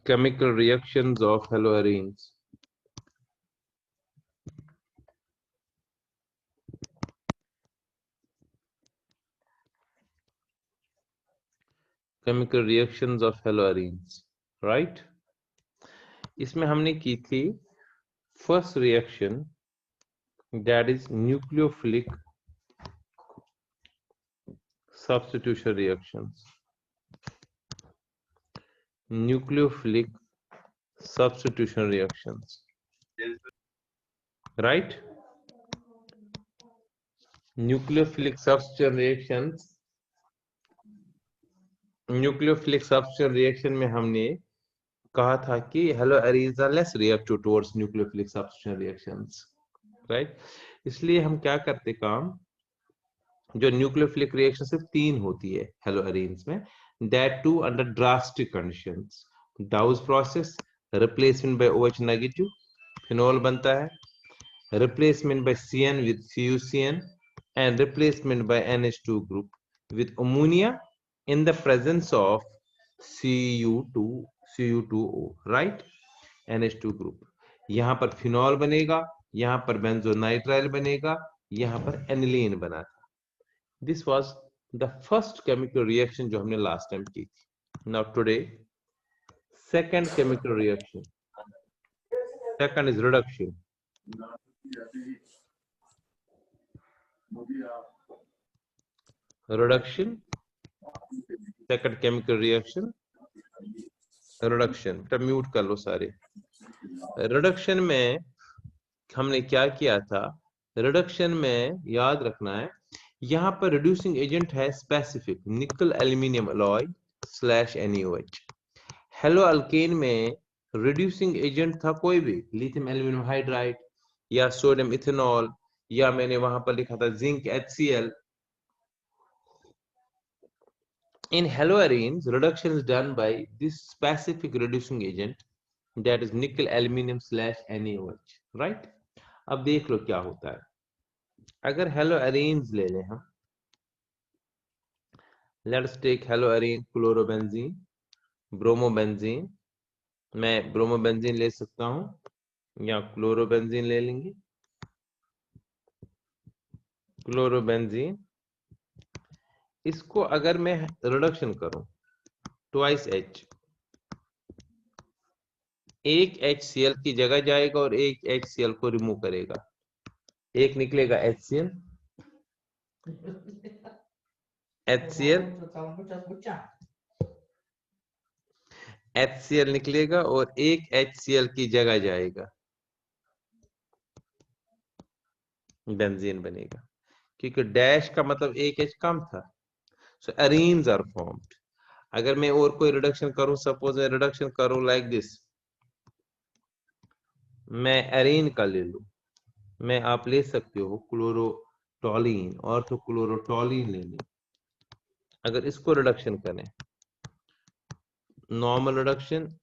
chemical reactions of haloarenes. Chemical reactions of haloarenes, right? इसमें हमने की थी first reaction, that is nucleophilic substitution reactions. Nucleophilic substitution reactions, right? Nucleophilic substitution reactions, nucleophilic substitution reaction में हमने कहा था कि haloarenes are less reactive towards nucleophilic substitution reactions, right? इसलिए हम क्या करते काम, जो न्यूक्लियोफिलिक रिएक्शन सिर्फ 3 होती है haloarenes में, that too under drastic conditions. Dawes process, replacement by OH negative, phenol बनता है, replacement by CN with CuCN, and replacement by NH2 group with ammonia in the presence of Cu2O, right? NH2 group. यहाँ पर phenol बनेगा, यहाँ पर बेंजोनाइट्राइल बनेगा, यहाँ पर एनिलीन बना था. This was the first chemical reaction जो हमने last time की थी. Now today, second chemical reaction. Second is reduction. Reduction. Second chemical reaction. Reduction. तो म्यूट कर लो सारे. Reduction में हमने क्या किया था? Reduction में याद रखना है, यहाँ पर रिड्यूसिंग एजेंट है स्पेसिफिक निकल aluminium alloy slash NaOH. Hello alkane में रिड्यूसिंग एजेंट था कोई भी, लिथियम एल्यूमिनियम हाइड्राइड या सोडियम इथेनॉल, या मैंने वहां पर लिखा था zinc HCl. In haloarenes, reduction is done by this specific reducing agent, that is nickel aluminium slash NaOH, right? अब देख लो क्या होता है. अगर haloarenes ले लें हम, let's take haloarene chlorobenzene, bromobenzene. मैं ब्रोमोबेंजीन ले सकता हूं या क्लोरोबेंजीन ले लेंगे. क्लोरोबेंजीन, इसको अगर मैं रिडक्शन करूं, ट्वाइस H, एक HCl की जगह जाएगा और एक HCl को रिमूव करेगा, एक निकलेगा HCl निकलेगा और एक HCl की जगह जाएगा, बेंजीन बनेगा, क्योंकि डैश का मतलब एक H कम था. सो arenes are formed. अगर मैं और कोई रिडक्शन करूं, सपोज मैं रिडक्शन करूं लाइक दिस, मैं एरीन का ले लूं, मैं आप ले सकते हो क्लोरोटोलीन, ऑर्थोक्लोरोटोलीन ले लें. अगर इसको रिडक्शन करें, नॉर्मल रिडक्शन,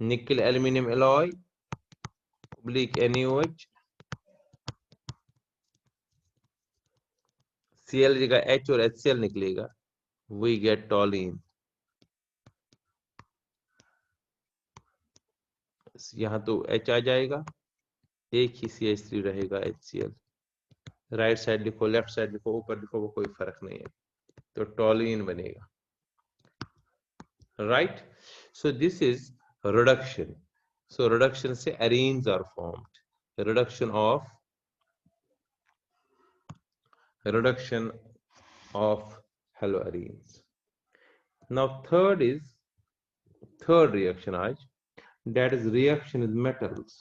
निकल aluminium alloy oblique NaOH, Cl जगह H और HCl निकलेगा, we get टोलीन. यहाँ तो H आ जाएगा, एक ही CH3 रहेगा HCl. राइट साइड लिखो, लेफ्ट साइड लिखो, ऊपर लिखो, वो कोई फर्क नहीं है, तो टोलीन बनेगा, right? So this is reduction. So reduction से arenes are formed. Reduction of haloarenes. Now third reaction आज, that is reaction with metals.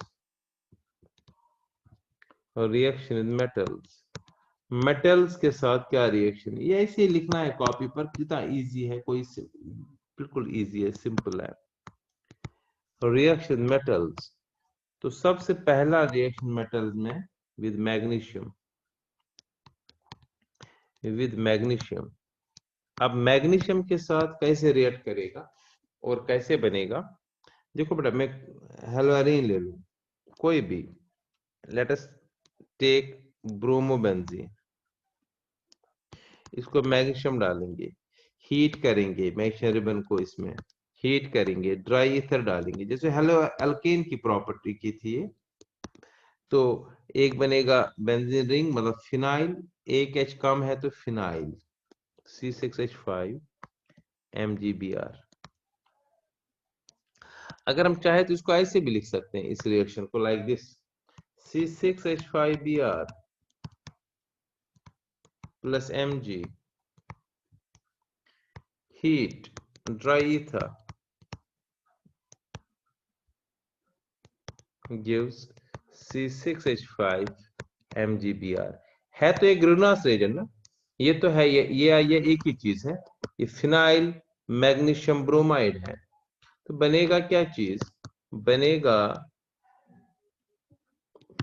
Reaction with metals. Metals के साथ क्या रिएक्शन, ये ऐसे लिखना है कॉपी पर, कितना इजी है, कोई बिल्कुल इजी है, सिंपल है. रिएक्शन मेटल्स, तो सबसे पहला रिएक्शन मेटल्स में विद मैग्नीशियम. अब मैग्नीशियम के साथ कैसे रिएक्ट करेगा और कैसे बनेगा, देखो बेटा, मैं हेलोअरीन ले लूं कोई भी, लेट अस टेक ब्रोमोबेंजीन, इसको मैग्नीशियम डालेंगे, हीट करेंगे मैग्नीशियम रिबन को, इसमें हीट करेंगे, ड्राई ईथर डालेंगे, जैसे हेलो अल्केन की प्रॉपर्टी की थी ये। तो एक बनेगा बेंजीन रिंग मतलब फिनाइल, एक H कम है तो फिनाइल, C6H5 MgBr। अगर हम चाहे तो इसको ऐसे भी लिख सकते हैं इस रिएक्शन को, like this, C6H5Br plus Mg heat dry ether gives C6H5 MgBr। है तो एक ग्रीनहाउस रिएजेंट ना, ये तो है, ये एक ही चीज है, ये फिनाइल मैग्नीशियम ब्रोमाइड है। तो बनेगा क्या चीज, बनेगा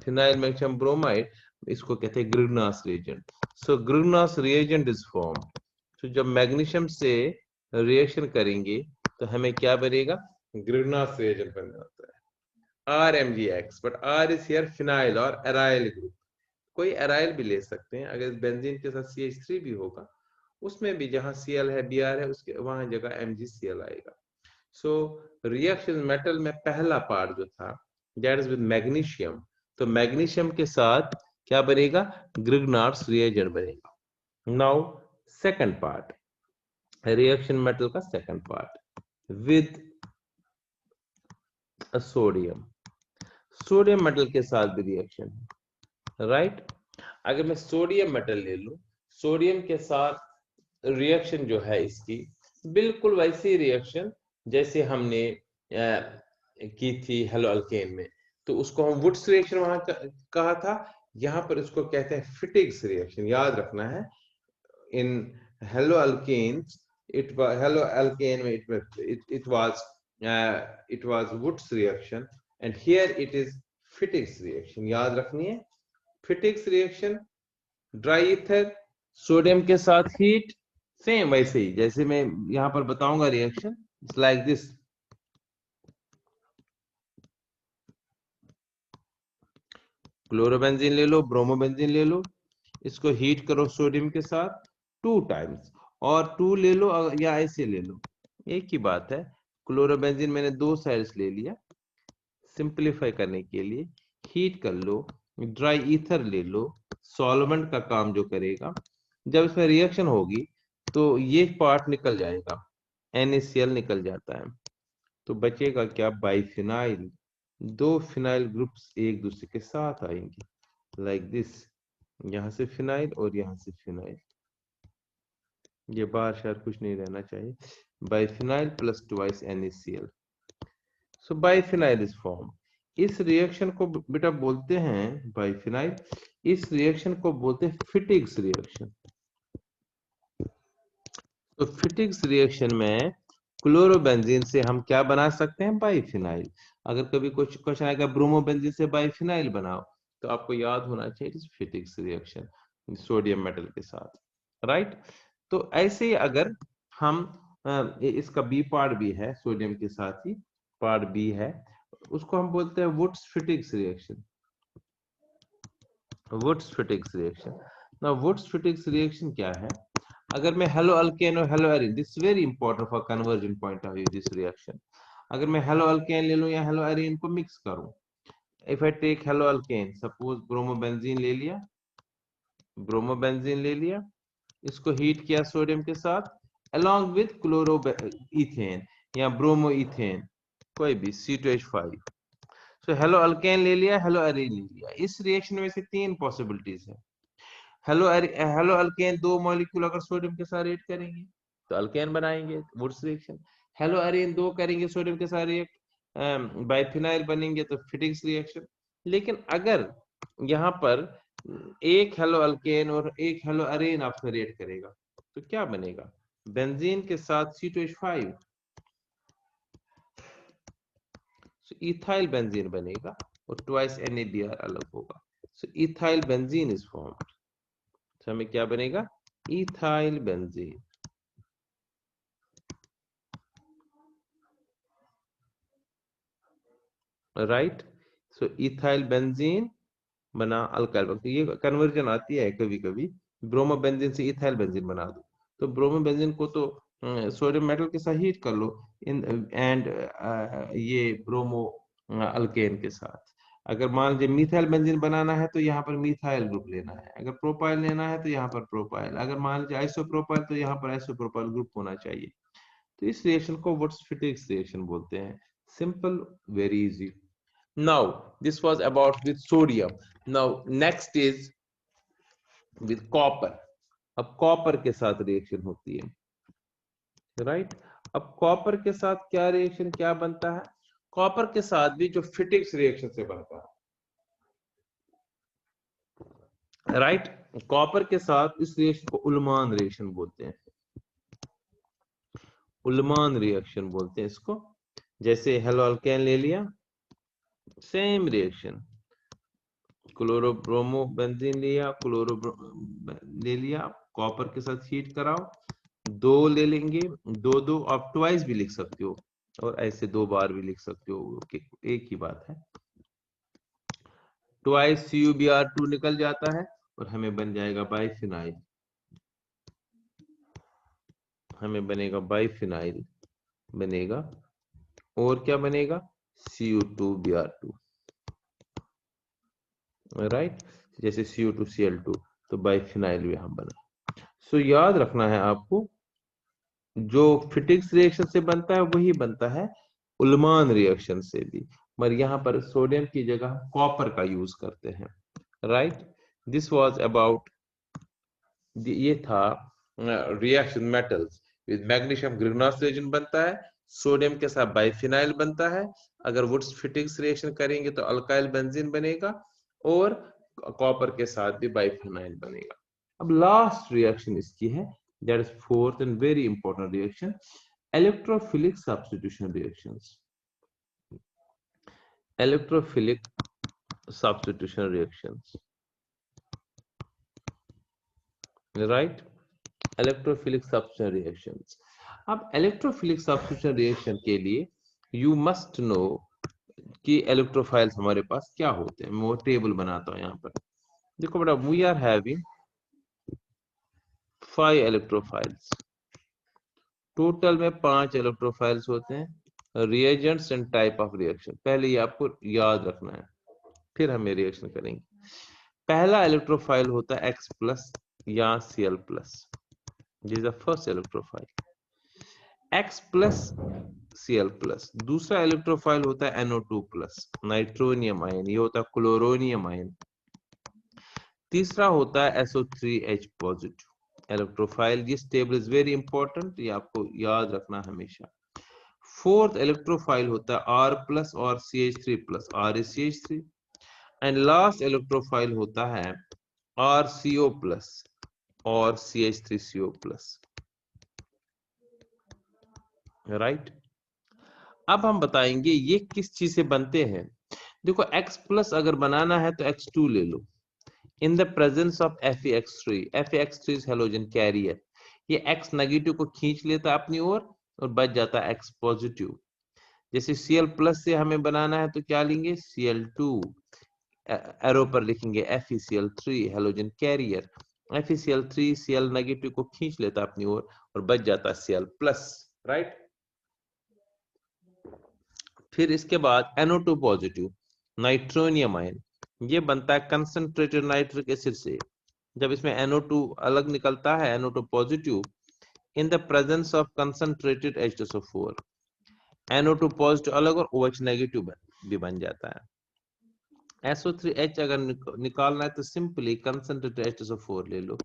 फिनाइल मैग्नीशियम ब्रोमाइड, इसको कहते हैं greenhouse reagent. So greenhouse reagent is form. तो जब मैग्नीशियम से रिएक्शन करेंगे तो हमें क्या बनेगा, ग्रीनहाउस रिएजेंट बन जाता है, RMgX, but R is here phenyl और एराइल ग्रुप। कोई एराइल भी ले सकते हैं, अगर बेंजीन के साथ CH3 भी होगा, उसमें भी जहां Cl है Br है, उसके वहां जगह MgCl आएगा। सो रिएक्शन मेटल में पहला पार्ट जो था दैट इज विद मैग्नीशियम, तो मैग्नीशियम के साथ क्या बनेगा, ग्रिग्नार्ड्स रिएजेंट बनेगा। Now second part, reaction metal का second part with sodium, sodium metal के साथ भी रिएक्शन है, राइट। अगर मैं सोडियम मेटल ले लूं, सोडियम के साथ रिएक्शन जो है इसकी बिल्कुल वैसी रिएक्शन जैसे हमने की थी हेलो अल्केन में, तो उसको हम वुड्स रिएक्शन वहां कहा था, यहां पर इसको कहते हैं फिटिग्स रिएक्शन, याद रखना है। In hello alkane hello alkane में it was Woods reaction, and here it is Fittig's reaction, याद रखनी है। Fittig's reaction, dry ether sodium के साथ हीट, सेम वैसे ही जैसे मैं यहां पर बताऊंगा reaction, it's like this. Chlorobenzene ले लो, ब्रोमोबेंजीन ले लो, इसको हीट करो सोडियम के साथ 2 टाइम्स, और 2 ले लो या ऐसे ले लो, एक ही बात है। क्लोरोबेंजीन मैंने 2 साइड्स ले लिया सिंपलीफाई करने के लिए, हीट कर लो, ड्राई ईथर ले लो, सॉल्वेंट का काम जो करेगा, जब इसमें रिएक्शन होगी तो ये पार्ट निकल जाएगा, NaCl निकल जाता है, तो बचेगा क्या, बाइफिनाइल। 2 फिनाइल ग्रुप्स एक दूसरे के साथ आएंगे लाइक दिस, यहां से फिनाइल और यहां से फिनाइल, ये बार शायद कुछ नहीं रहना चाहिए, biphenyl plus twice NaCl। So biphenyl is form. इस रिएक्शन को बेटा बोलते हैं बाइफिनाइल, इस रिएक्शन को बोलते हैं फिटिग्स रिएक्शन। तो फिटिग्स रिएक्शन में क्लोरोबेंजीन से हम क्या बना सकते हैं, बाइफिनाइल। अगर कभी कुछ क्वेश्चन आएगा ब्रोमोबेंजीन से बाइफिनाइल बनाओ, तो आपको याद होना चाहिए फिटिग्स रिएक्शन सोडियम मेटल के साथ, राइट। तो ऐसे ही अगर हम इसका बी पार्ट भी है सोडियम के साथ ही, पार्ट बी है, उसको हम बोलते हैं Wurtz Fittig's reaction, Wurtz Fittig's reaction. ना वुड्स फिटिग्स रिएक्शन क्या है, अगर मैं हेलो अल्केन और haloarene, this very important for conversion point of view this reaction, अगर मैं हेलो अल्केन ले लूं या हेलो एरिन को मिक्स करूं, if I take haloalkane, suppose bromobenzene ले लिया, ब्रोमोबेंजीन ले लिया, इसको हीट किया सोडियम के साथ along with क्लोरो इथेन या ब्रोमो इथेन, कोई भी C2H5। सो हेलो अल्केन ले लिया, हेलो एरिन ले लिया, इस रिएक्शन में से 3 पॉसिबिलिटीज है। हेलो अल्केन 2 मॉलिक्यूल अगर सोडियम के साथ रिएक्ट करेंगे तो अल्केन बनाएंगे, वुड्स रिएक्शन। हेलो एरिन 2 करेंगे सोडियम के साथ रिएक्ट, बाइफिनाइल बनेंगे तो फिटिग्स रिएक्शन। लेकिन अगर यहाँ पर एक हेलो अल्केन और एक हेलो एरिन आपस में रिएक्ट करेगा तो क्या बनेगा, बेंजीन के साथ C2H5, इथाइल बेंजीन बनेगा और ट्वाइस NaBr अलग होगा, सो इथाइल बेंजीन इज फॉर्म्ड। तो हमें क्या बनेगा, इथाइल बेंजीन, राइट। सो इथाइल बेंजीन बना अल्काइल, तो ये कन्वर्जन आती है कभी कभी, ब्रोमोबेंजीन से इथाइल बेंजीन बना दो, तो ब्रोमोबेंजीन को तो सोडियम मेटल के साथ हीट कर लो इन एंड ये ब्रोमो अल्केन के साथ। अगर मान लीजिए मिथाइल बेंजीन बनाना है तो यहाँ पर मिथाइल ग्रुप लेना है, अगर प्रोपाइल लेना है तो यहाँ पर प्रोपाइल, अगर मान लीजिए आइसोप्रोपाइल तो यहाँ पर आइसोप्रोपाइल ग्रुप होना चाहिए। तो इस रिएक्शन को वुड्स-फिटिक्स रिएक्शन बोलते हैं। Simple, very easy. Now this was about with sodium. Now next is with copper. अब कॉपर के साथ रिएक्शन होती है, राइट। अब कॉपर के साथ क्या रिएक्शन क्या बनता है? कॉपर के साथ भी जो फिटिक्स रिएक्शन से बनता है, राइट। कॉपर के साथ इस रिएक्शन को उल्मान रिएक्शन बोलते हैं, उल्मान रिएक्शन बोलते हैं इसको। जैसे हेलो अल्केन ले लिया, सेम रिएक्शन, क्लोरोब्रोमो बेंजीन लिया, ले लिया, कॉपर के साथ हीट कराओ, दो ले लेंगे, दो दो आप ट्वाइस भी लिख सकते हो और ऐसे दो बार भी लिख सकते हो, एक ही बात है। ट्वाइस CuBr2 निकल जाता है और हमें बन जाएगा बाइफिनाइल, हमें बनेगा बाइफिनाइल बनेगा। और क्या बनेगा? Cu2Br2, right. जैसे Cu2Cl2 तो बाइफिनाइल भी हम बना। सो याद रखना है आपको, जो फिटिक्स रिएक्शन से बनता है वही बनता है उल्मान रिएक्शन से भी, मगर यहाँ पर सोडियम की जगह कॉपर का यूज करते हैं, राइट। दिस वाज अबाउट, ये था reaction metals. With magnesium Grignard's reagent बनता है, सोडियम के साथ बाइफिनाइल बनता है, अगर वुड्स फिटिक्स रिएक्शन करेंगे तो अल्काइल बेंजीन बनेगा और कॉपर के साथ भी बाइफिनाइल बनेगा। अब लास्ट रिएक्शन इसकी है, that is fourth and very important reaction, electrophilic substitution reactions. Electrophilic substitution reactions, right. Electrophilic substitution reactions. अब इलेक्ट्रोफिलिक सब्स्टिट्यूशन रिएक्शन के लिए यू मस्ट नो कि इलेक्ट्रोफाइल्स हमारे पास क्या होते हैं। मैं वो टेबल बनाता हूं यहाँ पर, देखो बेटा, we are having 5 electrophiles, total में 5 इलेक्ट्रोफाइल्स होते हैं। Reagents and type of reaction पहले ये आपको याद रखना है, फिर हम रिएक्शन करेंगे। पहला इलेक्ट्रोफाइल होता है X प्लस या Cl plus, this is the first electrophile, X plus Cl plus. दूसरा इलेक्ट्रोफाइल होता है NO2 प्लस, नाइट्रोनियम आयन, ये होता है क्लोरोनियम आयन। तीसरा होता है SO3H positive electrophile. This table is very important, ये आपको याद रखना हमेशा। फोर्थ इलेक्ट्रोफाइल होता है R प्लस और CH3 plus, ReCH3। And last electrophile होता है RCO प्लस और CH3CO प्लस, राइट। अब हम बताएंगे ये किस चीज से बनते हैं। देखो X प्लस अगर बनाना है तो X2 ले लो, in the presence of FeX3, FeX3 is halogen carrier, ये X नेगेटिव को खींच लेता है अपनी ओर और बच जाता है X पॉजिटिव। जैसे Cl प्लस से हमें बनाना है तो क्या लेंगे? Cl2, एरो पर लिखेंगे FeCl3 halogen career, FeCl3 Cl negative को खींच लेता है अपनी ओर और बच जाता है Cl प्लस, राइट। फिर इसके बाद NO2 पॉजिटिव नाइट्रोनियम आयन, ये बनता है कंसंट्रेटेड नाइट्रिक एसिड से। जब इसमें NO2 अलग निकलता है, NO2 positive, in the presence of concentrated H2SO4, NO2 positive अलग और OH नेगेटिव भी बन जाता है। SO3H अगर निकालना है तो सिंपली कंसंट्रेटेड H2SO4 ले लो,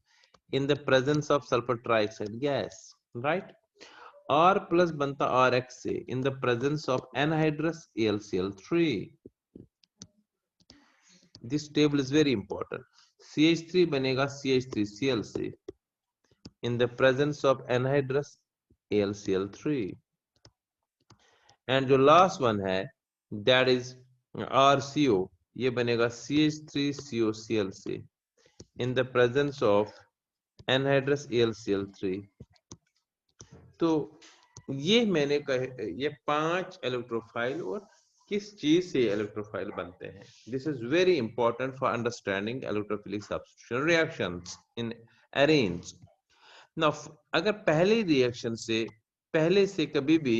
in the presence of sulphur trioxide gas, right. R plus बनता RX से, in the presence of anhydrous AlCl3। This table is very important. CH3 बनेगा CH3Cl से, in the presence of anhydrous AlCl3। And जो last one है that is RCO, ये बनेगा CH3COCl से, in the presence of anhydrous AlCl3। तो ये मैंने कहे ये 5 इलेक्ट्रोफाइल और किस चीज से इलेक्ट्रोफाइल बनते हैं। This is very important for understanding electrophilic substitution reactions in arenes. ना अगर पहले से कभी भी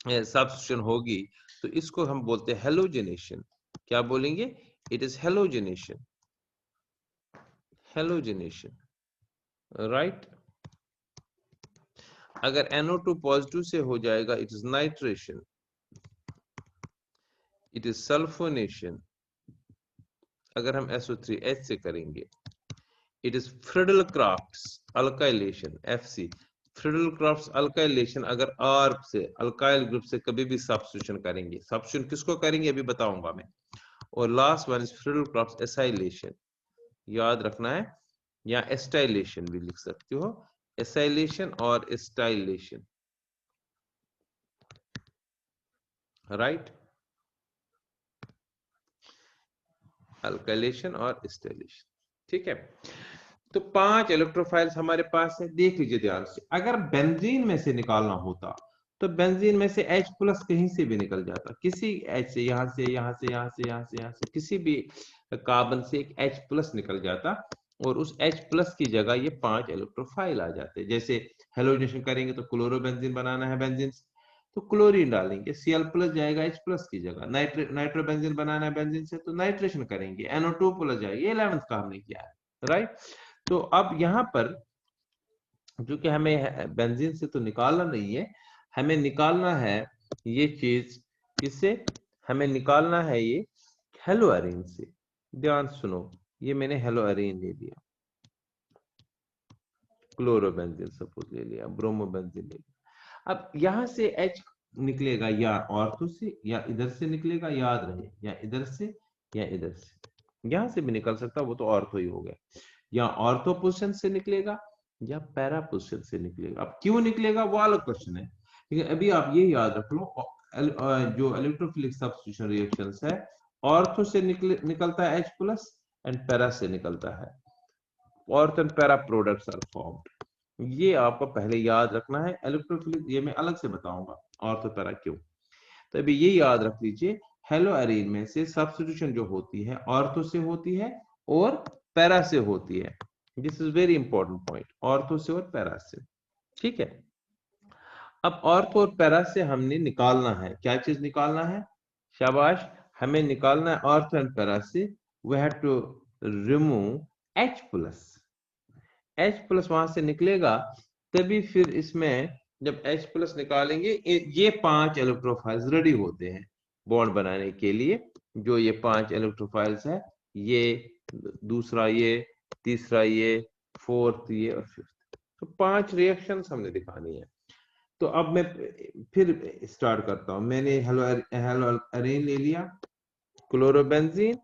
सब्स्टिट्यूशन होगी तो इसको हम बोलते हैं हेलोजिनेशन। क्या बोलेंगे? It is halogenation, halogenation, right. अगर NO2 पॉजिटिव से हो जाएगा it is nitration, it is sulphonation. अगर हम SO3H से करेंगे it is Friedel-crafts alkylation, FC। Friedel-crafts alkylation अगर R से अल्काइल ग्रुप से कभी भी सब्स्टिट्यूशन करेंगे, सब्स्टिट्यूशन किसको करेंगे अभी बताऊंगा मैं। और last one is Friedel-crafts acylation, याद रखना है, या एस्टाइलेशन भी लिख सकते हो, एसाइलेशन और एस्टाइलेशन, राइट। अल्काइलेशन और एस्टाइलेशन, ठीक है। तो 5 इलेक्ट्रोफाइल्स हमारे पास है। देख लीजिए ध्यान से, अगर बेंजीन में से निकालना होता तो बेंजीन में से H प्लस कहीं से भी निकल जाता, किसी H से, यहां से, यहां से, यहां से, यहां से, यहां से, किसी भी कार्बन से एक H प्लस निकल जाता और उस H प्लस की जगह ये 5 इलेक्ट्रोफाइल आ जाते। जैसे हेलोजनेशन करेंगे तो क्लोरोबेंजीन बनाना है बेंजीन से तो क्लोरीन डालेंगे, Cl प्लस जाएगा H प्लस की जगह। नाइट्रोबेंजीन बनाना है बेंजीन से तो नाइट्रेशन करेंगे, NO2 प्लस जाएगी। 11th का हमने किया है, राइट। तो अब यहाँ पर क्योंकि हमें बेंजीन से तो निकालना नहीं है, हमें निकालना है ये चीज किससे, हमें निकालना है ये हेलोअरीन से। ध्यान सुनो, ये मैंने हेलोअरीन ले लिया, क्लोरोबेंजीन सपोज ले लिया, ब्रोमोबेंजीन ले लिया। अब यहां से H निकलेगा या ऑर्थो से या इधर से निकलेगा, याद रहे, या इधर से या इधर से, यहां से भी निकल सकता, वो तो ऑर्थो ही हो गया। या ऑर्थो पोजीशन से निकलेगा या पैरा पोजीशन से निकलेगा। अब क्यों निकलेगा वो अलग क्वेश्चन है, लेकिन अभी आप ये याद रख लो जो इलेक्ट्रोफिलिक सब्स्टिट्यूशन रिएक्शंस है, ऑर्थो से निकलता है H प्लस एंड पैरा से निकलता है, ortho and para products are formed. ये आपको पहले याद रखना है। इलेक्ट्रोफिलिक ये मैं अलग से बताऊंगा ऑर्थो पैरा क्यों। तो अभी ये याद रख लीजिए, हेलोअरीन में से सब्स्टिट्यूशन जो होती है ऑर्थो से होती है और पैरा से होती है। This is very important point, ortho से और पैरा से, ठीक है। अब ऑर्थो और पैरा से हमने निकालना है, क्या चीज निकालना है, शाबाश, हमें निकालना है ऑर्थो एंड पैरा से, we have to remove H plus. H plus वहां से निकलेगा तभी फिर इसमें जब H प्लस निकालेंगे ये 5 इलेक्ट्रोफाइल्स रेडी होते हैं बॉन्ड बनाने के लिए। जो ये 5 इलेक्ट्रोफाइल्स है, ये दूसरा, ये तीसरा, ये फोर्थ, ये और फिफ्थ, तो 5 रिएक्शंस हमने दिखानी है। तो अब मैं फिर स्टार्ट करता हूं। मैंने हेलोअरीन ले लिया, क्लोरोबेंजीन।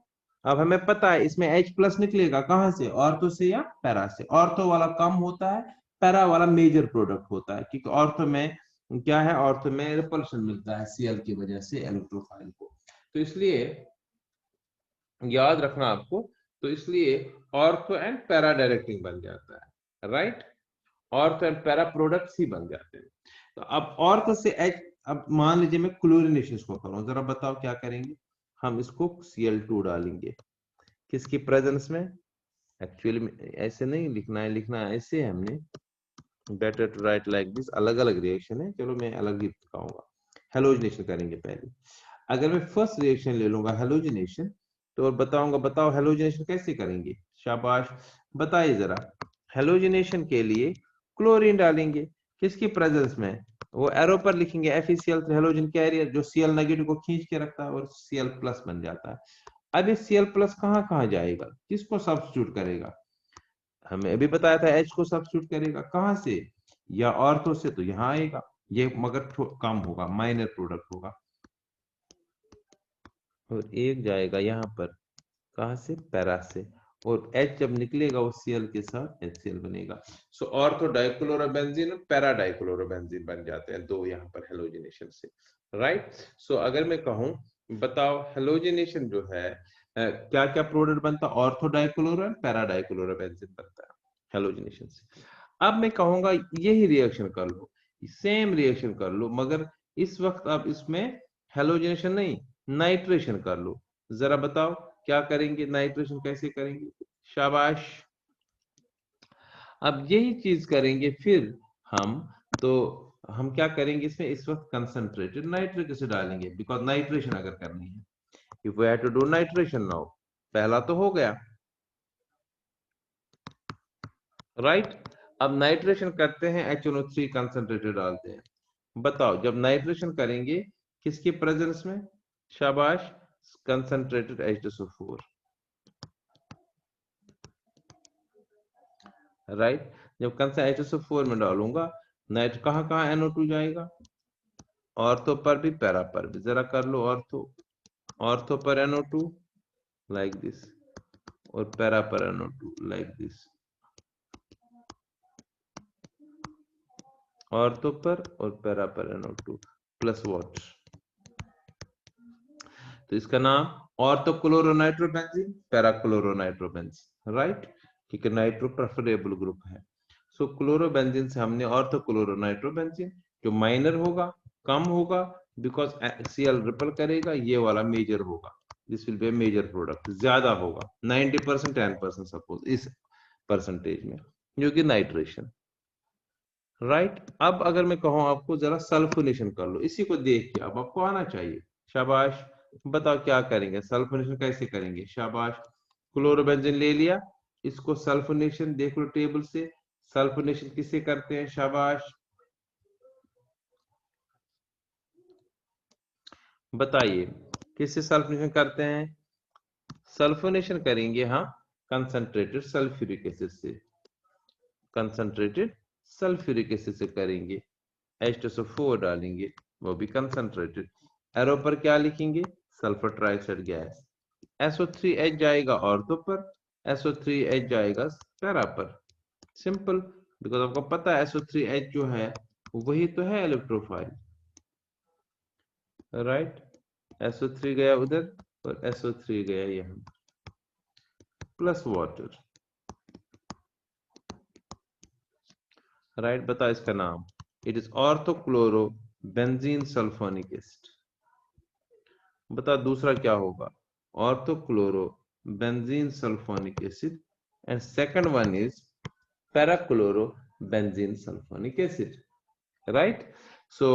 अब हमें पता है इसमें H प्लस निकलेगा कहां से, ऑर्थो से या पैरा से। ऑर्थो वाला कम होता है, पैरा वाला मेजर प्रोडक्ट होता है, क्योंकि ऑर्थो में क्या है, ऑर्थो में रिपल्शन मिलता है Cl की वजह से इलेक्ट्रोफाइल को, तो इसलिए याद रखना आपको। तो इसलिए ऑर्थो एंड पैरा डायरेक्टिंग बन जाता है, right. Ortho and para products ही बन जाते हैं। तो अब ऑर्थो से H, अब मान लीजिए मैं क्लोरीनेशन को करूं, जरा बताओ क्या करेंगे। हम इसको Cl2 डालेंगे, किसकी प्रेजेंस में, एक्चुअली में ऐसे नहीं लिखना है, लिखना है ऐसे है हमने, better to write like this. अलग अलग रिएक्शन है, चलो मैं अलग ही दिखाऊंगा। हेलोजिनेशन करेंगे पहले। अगर मैं फर्स्ट रिएक्शन ले लूंगा हेलोजिनेशन, तो और बताऊंगा, बताओ हेलोजिनेशन कैसे करेंगे, शाबाश बताइए जरा। हेलोजिनेशन के लिए क्लोरीन डालेंगे, किसकी प्रेजेंस में, वो एरो पर लिखेंगे FeCl3 हेलोजन कैरियर, जो Cl नेगेटिव को खींच के रखता है और Cl प्लस बन जाता है। अब ये Cl प्लस कहाँ कहाँ जाएगा, किसको सब्स्टिट्यूट करेगा, हमें अभी बताया था H को सब्स्टिट्यूट करेगा, कहां से, या ऑर्थो से, तो यहाँ आएगा ये, मगर कम होगा, माइनर प्रोडक्ट होगा। और एक जाएगा यहाँ पर, कहां से, पैरा से, और H जब निकलेगा वो Cl के साथ HCl बनेगा। सो ऑर्थो डाइक्लोरोबेंजीन और पैरा डाइक्लोरोबेंजीन बन जाते हैं दो यहाँ पर हेलोजिनेशन से, राइट। सो अगर मैं कहूं, बताओ हेलोजिनेशन जो है क्या क्या प्रोडक्ट बनता है, ortho dichloro and para dichlorobenzene बनता है हेलोजिनेशन से। अब मैं कहूंगा यही रिएक्शन कर लो, सेम रिएक्शन कर लो, मगर इस वक्त आप इसमें हेलोजिनेशन नहीं, नाइट्रेशन कर लो। जरा बताओ क्या करेंगे, नाइट्रेशन कैसे करेंगे, शाबाश। अब यही चीज करेंगे फिर हम क्या करेंगे इसमें, इस वक्त कंसंट्रेटेड नाइट्रिक एसिड डालेंगे, बिकॉज नाइट्रेशन अगर करनी है, if we have to do nitration now, पहला तो हो गया राइट। अब नाइट्रेशन करते हैं, HNO3 कंसंट्रेटेड डालते हैं। बताओ जब नाइट्रेशन करेंगे किसके प्रेजेंस में, शाबाश, कंसंट्रेटेड H2SO4 राइट। जब कंसंट्रेटेड H2SO4 में डालूंगा, नाइट कहाँ कहाँ NO2 जाएगा, ऑर्थो पर भी पैरा पर भी, जरा कर लो ऑर्थो पर NO2 लाइक दिस, और पैरा पर NO2 लाइक दिस, ऑर्थो पर और पैरा पर NO2 प्लस वाटर, तो इसका नाम ऑर्थोक्लोरोनाइट्रोबेंजीन, पैराक्लोरोनाइट्रोबेंजीन राइट, क्योंकि नाइट्रो प्रेफरेबल ग्रुप है। सो क्लोरोबेंजीन से हमने ऑर्थोक्लोरोनाइट्रोबेंजीन, जो माइनर होगा, कम होगा, बिकॉज Cl रिपल करेगा, ये वाला मेजर होगा, this will be major product, ज्यादा होगा 90% 10% सपोज इस परसेंटेज में, जो कि नाइट्रेशन राइट। अब अगर मैं कहूं आपको जरा सल्फोनेशन कर लो, इसी को देख के अब आपको आना चाहिए, शाबाश। बताओ क्या करेंगे, सल्फोनेशन कैसे करेंगे, शाबाश। क्लोरोबेंजीन ले लिया, इसको सल्फोनेशन देख लो टेबल से, सल्फोनेशन किससे करते हैं, शाबाश बताइए किससे सल्फोनेशन करते हैं, सल्फोनेशन करेंगे हाँ कंसंट्रेटेड सल्फ्यूरिक एसिड से, कंसंट्रेटेड सल्फ्यूरिक एसिड से करेंगे, H2SO4 डालेंगे, वो भी कंसंट्रेटेड, एरो पर क्या लिखेंगे, सल्फर ट्राइऑक्साइड गैस, SO3H जाएगा ऑर्थो पर, SO3H जाएगा पैरा पर, सिंपल, बिकॉज आपको पता है SO3H जो है वही तो है इलेक्ट्रोफाइल राइट, SO3 गया उधर और SO3 गया यहाँ, प्लस वाटर राइट। बताओ इसका नाम, it is orthochloro benzene sulphonic acid. बता दूसरा क्या होगा, orthochloro benzene sulphonic acid, and second one is parachloro benzene sulphonic acid right. So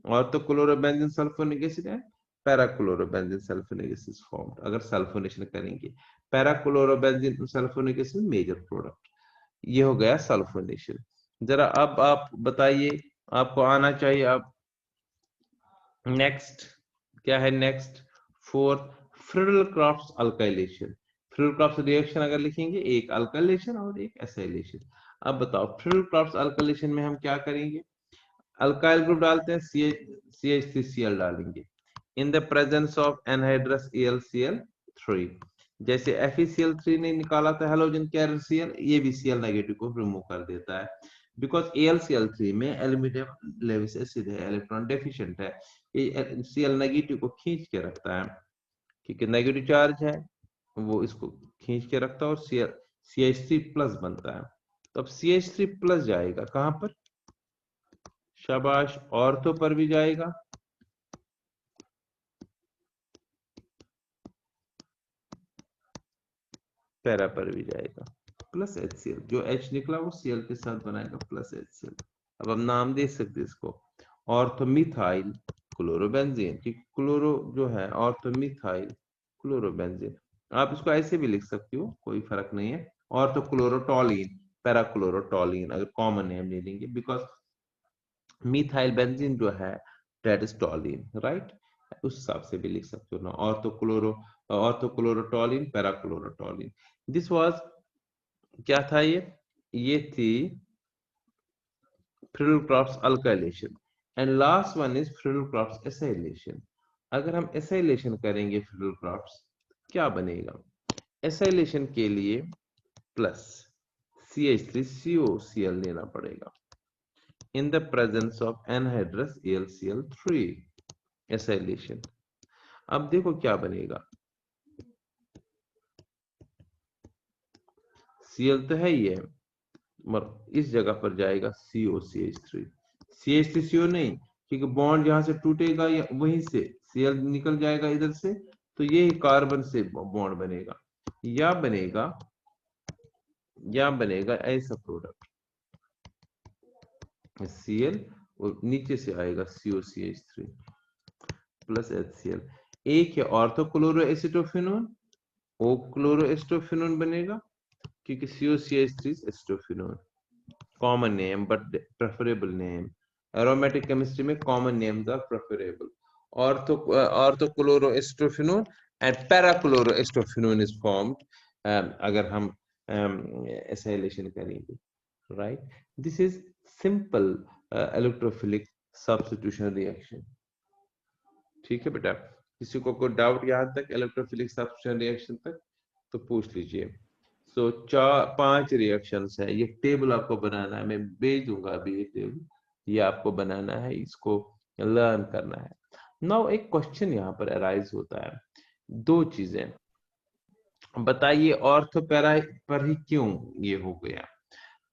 orthochloro benzene sulphonic acid है, parachloro benzene sulphonic acid formed अगर sulphonation करेंगे, parachloro benzene sulphonic acid major product, ये हो गया सल्फोनेशन। जरा अब आप बताइए, आपको आना चाहिए अब नेक्स्ट, क्या है next, fourth, Friedel-craft alkylation. Friedel-craft reaction अगर लिखेंगे, एक अल्काइलेशन और एक एसाइलेशन। अब बताओ फ्रिडल-क्राफ्ट अल्काइलेशन में हम क्या करेंगे, अल्काइल ग्रुप डालते हैं, CH3Cl डालेंगे, इन the presence of anhydrous AlCl3, जैसे FeCl3 ने निकाला था हेलोजन कैरियर Cl, ये भी Cl नेगेटिव को रिमूव कर देता है, बिकॉज AlCl3 में एल्यूमिनियम लेविस एसिड है, इलेक्ट्रॉन डेफिशिएंट है, ये Cl नेगेटिव को खींच के रखता है, क्योंकि नेगेटिव चार्ज है वो इसको खींच के रखता है, और CH3 प्लस बनता है, तो अब CH3 प्लस जाएगा कहां पर, शाबाश, ऑर्थो पर भी जाएगा, पैरा पर भी जाएगा, प्लस HCl, जो H निकला वो Cl के साथ बनाएगा प्लस HCl। अब हम नाम दे सकते इसको ऑर्थोमिथाइल क्लोरोबेंजीन, कि क्लोरो जो है ऑर्थोमिथाइल क्लोरोबेंजीन, आप इसको ऐसे भी लिख सकते हो, कोई फर्क नहीं है, ऑर्थोक्लोरोटोलीन, पैराक्लोरोटोलीन अगर कॉमन नेम ले लेंगे, बिकॉज मिथाइल बेंजीन जो है दैट इज टोलीन राइट, उस हिसाब से भी लिख सकते हो ना, ऑर्थोक्लोरोटोलीन, पैराक्लोरोटोलीन, दिस वाज, क्या था ये थी Friedel-craft alkylation, and last one is Friedel-craft acylation. अगर हम एसाइलेशन करेंगे फ्रिडल-क्राफ्ट, क्या बनेगा, एसाइलेशन के लिए प्लस CH3COCl लेना पड़ेगा, in the presence of anhydrous AlCl3 acylation. अब देखो क्या बनेगा, Cl तो है ही है, मगर इस जगह पर जाएगा COCH3, CH3CO नहीं, क्योंकि बॉन्ड जहां से टूटेगा या वहीं से Cl निकल जाएगा इधर से, तो यही कार्बन से बॉन्ड बनेगा, या बनेगा यहाँ बनेगा ऐसा प्रोडक्ट Cl और नीचे से आएगा COCH3 प्लस HCl। एक है ऑर्थोक्लोरोएसिटोफिनोन, ओ क्लोरोएसिटोफिनोन बनेगा क्योंकि COCH3 acetophenone. Common name but preferable name. Aromatic chemistry में common names are preferable. Orthochloroacetophenone and parachloroacetophenone is formed अगर हम एसाइलेशन करेंगे, right. This is simple electrophilic substitution reaction. ठीक है बेटा, किसी को कोई डाउट यहाँ तक इलेक्ट्रोफिलिक सब्स्टिट्यूशन रिएक्शन तक तो पूछ लीजिए। सो 5 रिएक्शंस है। ये टेबल आपको बनाना है, मैं भेज दूंगा अभी ये टेबल, ये आपको बनाना है, इसको लर्न करना है। नाउ एक क्वेश्चन यहाँ पर अराइज होता है, 2 चीजें बताइए ऑर्थो पैरा पर ही क्यों ये हो गया।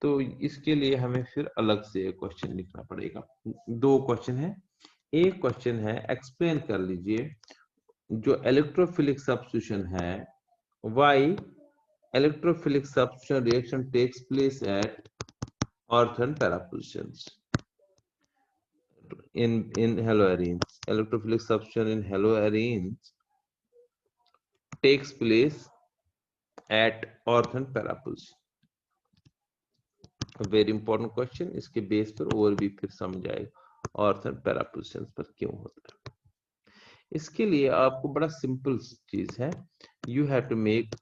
तो इसके लिए हमें फिर अलग से क्वेश्चन लिखना पड़ेगा। 2 क्वेश्चन है। एक क्वेश्चन है एक्सप्लेन कर लीजिए जो इलेक्ट्रोफिलिक सब्स्टिट्यूशन है, why electrophilic substitution reaction takes place at ortho and para positions in haloarenes. Electrophilic substitution in haloarenes takes place at ortho and para position. A very important question. इसके base पर और भी फिर समझ आएगा ortho and para positions पर क्यों होता है। इसके लिए आपको बड़ा सिंपल चीज है, यू हैव टू मेक,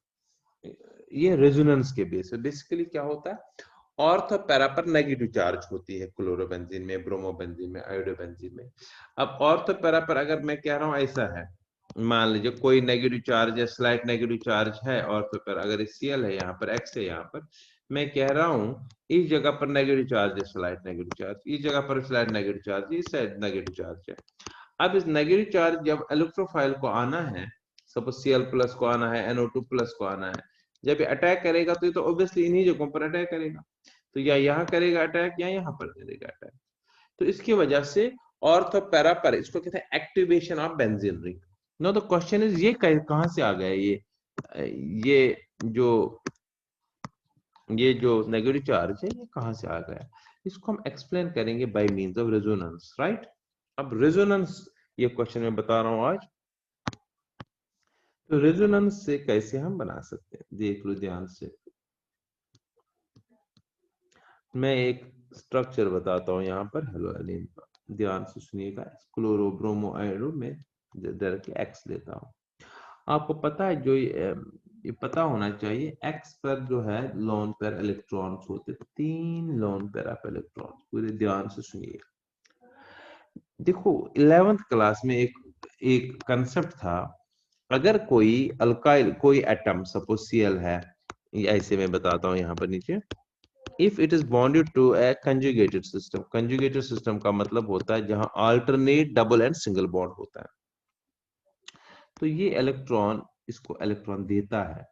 ये रेजोनेंस के बेस पे बेसिकली क्या होता है, ऑर्थो पैरा पर नेगेटिव चार्ज होती है क्लोरोबेंजीन में, ब्रोमोबेंजीन में, आयोडोबेंजीन में। अब ऑर्थो पैरा पर अगर मैं कह रहा हूं ऐसा है, मान लीजिए कोई नेगेटिव चार्ज है, स्लाइट नेगेटिव चार्ज है ऑर्थो पैरा, अगर Cl है यहाँ पर, X है यहाँ पर, मैं कह रहा हूं इस जगह पर नेगेटिव चार्ज है, स्लाइट नेगेटिव चार्ज, इस जगह पर स्लाइट नेगेटिव चार्ज, इस साइड नेगेटिव चार्ज है। अब इस नेगेटिव चार्ज जब इलेक्ट्रोफाइल को आना है, सपोज Cl प्लस को आना है, NO2 प्लस को आना है, जब अटैक करेगा तो ये तो ऑब्वियसली इन्हीं जगहों पर अटैक करेगा, तो या यहाँ करेगा अटैक या यहाँ पर करेगा अटैक। तो इसकी वजह से ऑर्थो पैरा पर इसको कहते हैं activation of benzene ring. Know the question is ये कहां से आ गया, ये जो नेगेटिव चार्ज है ये कहां से आ गया, इसको हम एक्सप्लेन करेंगे by means of resonance, right. अब रेजोनेंस ये क्वेश्चन मैं बता रहा हूं आज, तो रेजोनेंस से कैसे हम बना सकते हैं, देख लो ध्यान से। मैं एक स्ट्रक्चर बताता हूं यहाँ पर हेलोएलिन का, ध्यान से सुनिएगा। क्लोरो ब्रोमो आयोडो में डायरेक्टली एक्स लेता हूं। आपको पता है जो ये पता होना चाहिए, एक्स पर जो है लोन पेयर इलेक्ट्रॉन्स होते, 3 लोन पेयर ऑफ इलेक्ट्रॉन्स, पूरे ध्यान से सुनिए। देखो 11th क्लास में एक कंसेप्ट था, अगर कोई अल्काइल कोई एटम सपोज Cl है, ऐसे मैं बताता हूं यहाँ पर नीचे, if it is bonded to a conjugated system, conjugated system का मतलब होता है जहां alternate double and single bond होता है, तो ये इलेक्ट्रॉन इसको इलेक्ट्रॉन देता है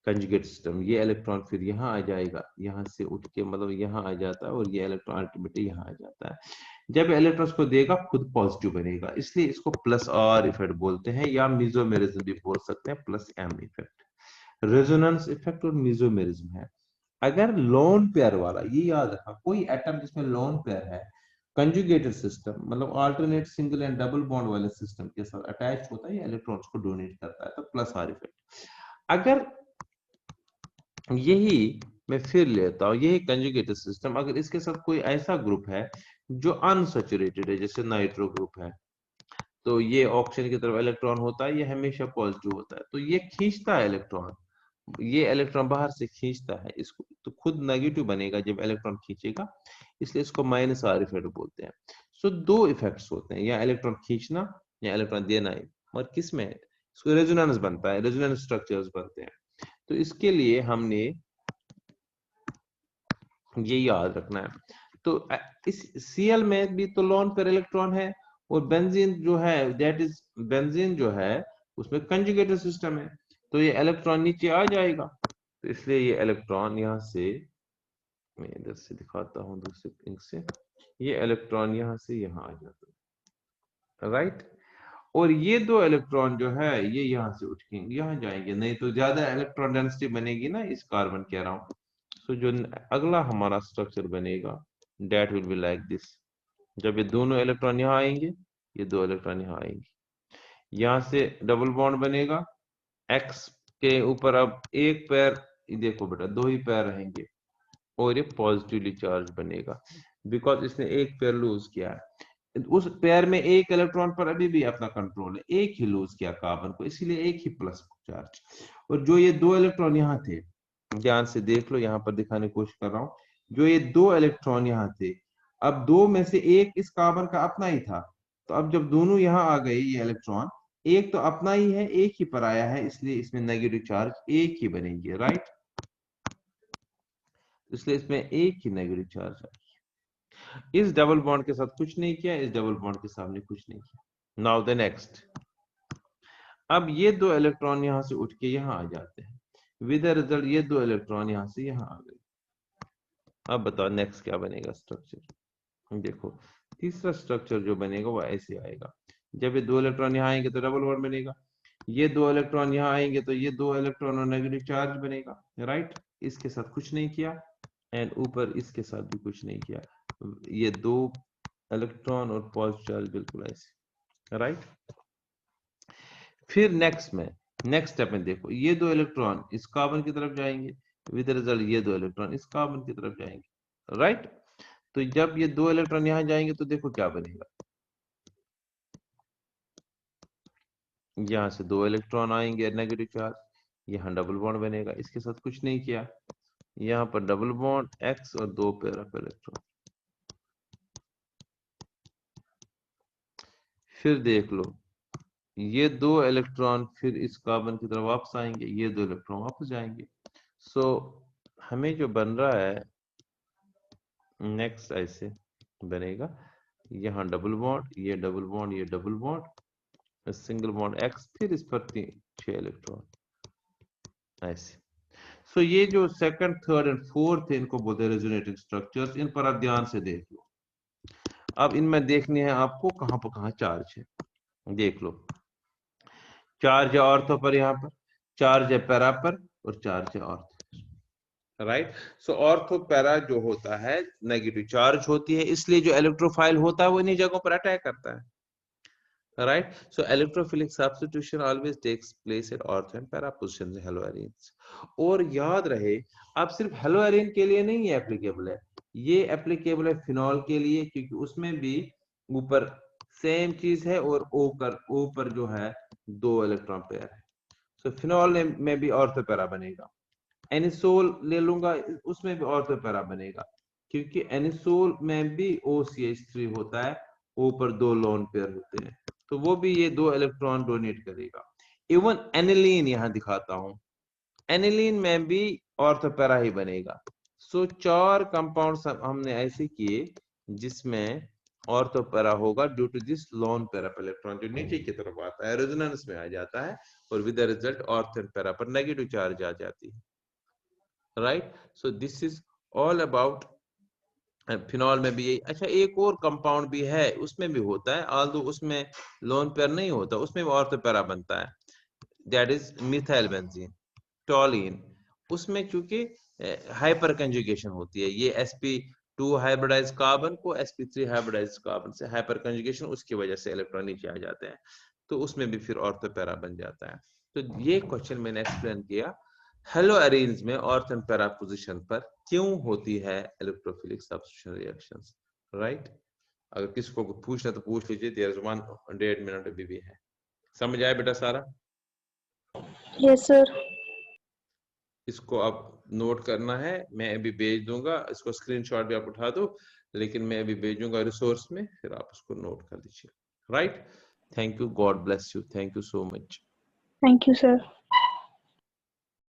कंजुगेट सिस्टम, ये इलेक्ट्रॉन फिर यहाँ आ जाएगा, यहाँ से उठ के मतलब यहाँ आ जाता है और ये इलेक्ट्रॉन अल्टीमेटली यहाँ आ जाता है। जब इलेक्ट्रॉन को देगा खुद पॉजिटिव बनेगा, इसलिए इसको प्लस आर इफेक्ट बोलते हैं, या मीजोमेरिज्म भी बोल सकते हैं, plus M effect, resonance effect और मीजोमेरिज्म है। अगर लोन पेयर वाला, ये याद रखा, कोई एटम जिसमें लोन पेयर है, कंजुगेटेड सिस्टम मतलब alternate single and double bond वाले सिस्टम के साथ अटैच होता है, ये इलेक्ट्रॉन्स को डोनेट करता है, तो प्लस आर इफेक्ट। अगर यही मैं फिर लेता हूं, यही कंजुगेटेड सिस्टम, अगर इसके साथ कोई ऐसा ग्रुप है जो अनसैचुरेटेड है, जैसे नाइट्रो ग्रुप है, तो ये ऑक्सीजन की तरफ इलेक्ट्रॉन होता है, ये हमेशा पॉजिटिव होता है, तो ये खींचता है इलेक्ट्रॉन, ये इलेक्ट्रॉन बाहर से खींचता है इसको, तो खुद नेगेटिव बनेगा जब इलेक्ट्रॉन खींचेगा, इसलिए इसको माइनस आर इफेक्ट बोलते हैं। सो 2 इफेक्ट्स होते हैं, या इलेक्ट्रॉन खींचना या इलेक्ट्रॉन देना है, और किस में इसको रेजोनेंस बनता है, रेजोनेंस स्ट्रक्चर्स बनते हैं। तो इसके लिए हमने ये याद रखना है। तो इस Cl में भी तो लोन पेयर इलेक्ट्रॉन है, और बेंजीन जो है, दैट इज बेंजीन जो है उसमें कंजुगेटेड सिस्टम है, तो ये इलेक्ट्रॉन नीचे आ जाएगा, तो इसलिए ये इलेक्ट्रॉन यहाँ से, मैं इधर से दिखाता हूँ दूसरे पिंक से, ये इलेक्ट्रॉन यहाँ से यहाँ आ जाता है, राइट। और ये 2 इलेक्ट्रॉन जो है ये यहाँ से उठ के यहाँ जाएंगे, नहीं तो ज्यादा इलेक्ट्रॉन डेंसिटी बनेगी ना इस कार्बन कह रहा हूँ, सो जो अगला हमारा स्ट्रक्चर बनेगा that will be like this. जब ये दोनों इलेक्ट्रॉन यहाँ आएंगे, ये दो इलेक्ट्रॉन यहाँ आएंगे, यहाँ से डबल बॉन्ड बनेगा, एक्स के ऊपर अब एक पैर, देखो बेटा दो ही पैर रहेंगे और ये पॉजिटिवली चार्ज बनेगा बिकॉज इसने एक पैर लूज किया है। उस पैर में एक इलेक्ट्रॉन पर अभी भी अपना कंट्रोल है, एक ही लूज किया कार्बन को, इसीलिए एक ही प्लस चार्ज। और जो ये दो इलेक्ट्रॉन यहाँ थे, ध्यान से देख लो, यहाँ पर दिखाने की कोशिश कर रहा हूँ, जो ये दो इलेक्ट्रॉन यहाँ थे, अब दो में से एक इस कार्बन का अपना ही था, तो अब जब दोनों यहाँ आ गए ये इलेक्ट्रॉन, एक तो अपना ही है, एक ही पर आया है, इसलिए इसमें नेगेटिव चार्ज एक ही बनेगी, राइट। इसलिए इसमें एक ही नेगेटिव चार्ज है। इस डबल बॉन्ड के साथ कुछ नहीं किया, इस डबल बॉन्ड के सामने कुछ नहीं किया। नाउ द नेक्स्ट, अब ये दो इलेक्ट्रॉन यहां से उठ के यहां आ जाते हैं, विद द रिजल्ट ये दो इलेक्ट्रॉन यहां से यहां आ गए। अब बताओ नेक्स्ट क्या बनेगा स्ट्रक्चर। देखो तीसरा स्ट्रक्चर जो बनेगा वो ऐसे आएगा, जब ये दो इलेक्ट्रॉन यहाँ आएंगे तो डबल बॉन्ड बनेगा, ये दो इलेक्ट्रॉन यहाँ आएंगे तो ये दो इलेक्ट्रॉन और नेगेटिव चार्ज बनेगा, राइट। इसके साथ कुछ नहीं किया एंड ऊपर इसके साथ भी कुछ नहीं किया, ये दो इलेक्ट्रॉन और पॉजिटिव चार्ज बिल्कुल ऐसे, राइट। फिर नेक्स्ट स्टेप में देखो, ये दो इलेक्ट्रॉन इस कार्बन की तरफ जाएंगे, विद रिजल्ट ये दो इलेक्ट्रॉन इस कार्बन की तरफ जाएंगे, राइट। तो जब ये दो इलेक्ट्रॉन यहां जाएंगे तो देखो क्या बनेगा, यहां से दो इलेक्ट्रॉन आएंगे नेगेटिव चार्ज, यहाँ डबल बॉन्ड बनेगा, इसके साथ कुछ नहीं किया, यहाँ पर डबल बॉन्ड एक्स और दो पेयर ऑफ इलेक्ट्रॉन। फिर देख लो ये दो इलेक्ट्रॉन फिर इस कार्बन की तरफ वापस आएंगे, ये दो इलेक्ट्रॉन वापस जाएंगे। सो हमें जो बन रहा है नेक्स्ट ऐसे बनेगा, यहाँ डबल बॉन्ड, ये डबल बॉन्ड, ये double bond, single bond x, फिर इस पर 6 इलेक्ट्रॉन ऐसे। सो ये जो सेकंड, थर्ड एंड फोर्थ है, इनको बोलते हैं रेजोनेटिंग स्ट्रक्चर्स। इन पर आप ध्यान से देख लो। अब इनमें देखनी है आपको कहां पर कहां चार्ज है, देख लो। चार्ज है ऑर्थो पर, यहाँ पर चार्ज है पैरा पर, और चार्ज है ऑर्थो, राइट। सो ऑर्थो पैरा जो होता है नेगेटिव चार्ज होती है, इसलिए जो इलेक्ट्रोफाइल होता है वो इन्हीं जगहों पर अटैक करता है, right. So electrophilic substitution always takes place at ortho and para positions haloarenes। और याद रहे अब सिर्फ हेलोअरीन के लिए नहीं है एप्लीकेबल है, ये एप्लीकेबल है फिनॉल के लिए, क्योंकि उसमें भी ऊपर सेम चीज है और ओ पर जो है दो इलेक्ट्रॉन पेयर है। सो फिनॉल में भी ऑर्थो पैरा बनेगा। एनिसोल ले लूंगा, उसमें भी ऑर्थो पैरा बनेगा, क्योंकि एनिसोल में भी OCH3 होता है, ओ पर दो लोन पेयर होते हैं, तो वो भी ये दो इलेक्ट्रॉन डोनेट करेगा। इवन एनिलीन यहां दिखाता हूं, एनिलीन में भी ऑर्थो पैरा ही बनेगा। सो 4 कंपाउंड्स हमने ऐसे किए जिसमें ऑर्थो पैरा होगा due to this lone pair of electron, जो नीचे की तरफ आता है, रेजोनेंस में आ जाता है, और with the result ortho and para पर नेगेटिव चार्ज आ जाती है, right. So this is all about phenol में भी यही। अच्छा एक और कंपाउंड भी है, उसमें भी होता है, आल्दो उसमें लोन पेयर नहीं होता, उसमें भी ऑर्थो पैरा बनता है, दैट इज मिथाइल बेंजीन, टॉलिन। उसमें चूंकि हाइपर कंजुगेशन होती है, ये sp2 हाइब्रिडाइज कार्बन को sp3 हाइब्रिडाइज कार्बन से हाइपर कंजुगेशन, उसकी वजह से इलेक्ट्रॉन नीचे आ जाते हैं, तो उसमें भी फिर ऑर्थो पैरा बन जाता है। तो ये क्वेश्चन मैंने एक्सप्लेन किया, हेलोअरीन्स में ऑर्थो एंड पैरा पोजीशन पर क्यों होती है इलेक्ट्रोफिलिक सब्स्टिट्यूशन रिएक्शंस, राइट। अगर किसी को पूछना तो पूछ लीजिए, देयर इज 1 मिनट अभी भी है। समझ आया बेटा सारा? Yes sir. इसको आप नोट करना है, मैं अभी भेज दूंगा, इसको स्क्रीनशॉट भी आप उठा दो, लेकिन मैं अभी भेजूंगा रिसोर्स में, फिर आप उसको नोट कर लीजिए, right. Thank you, God bless you, thank you so much. Thank you sir.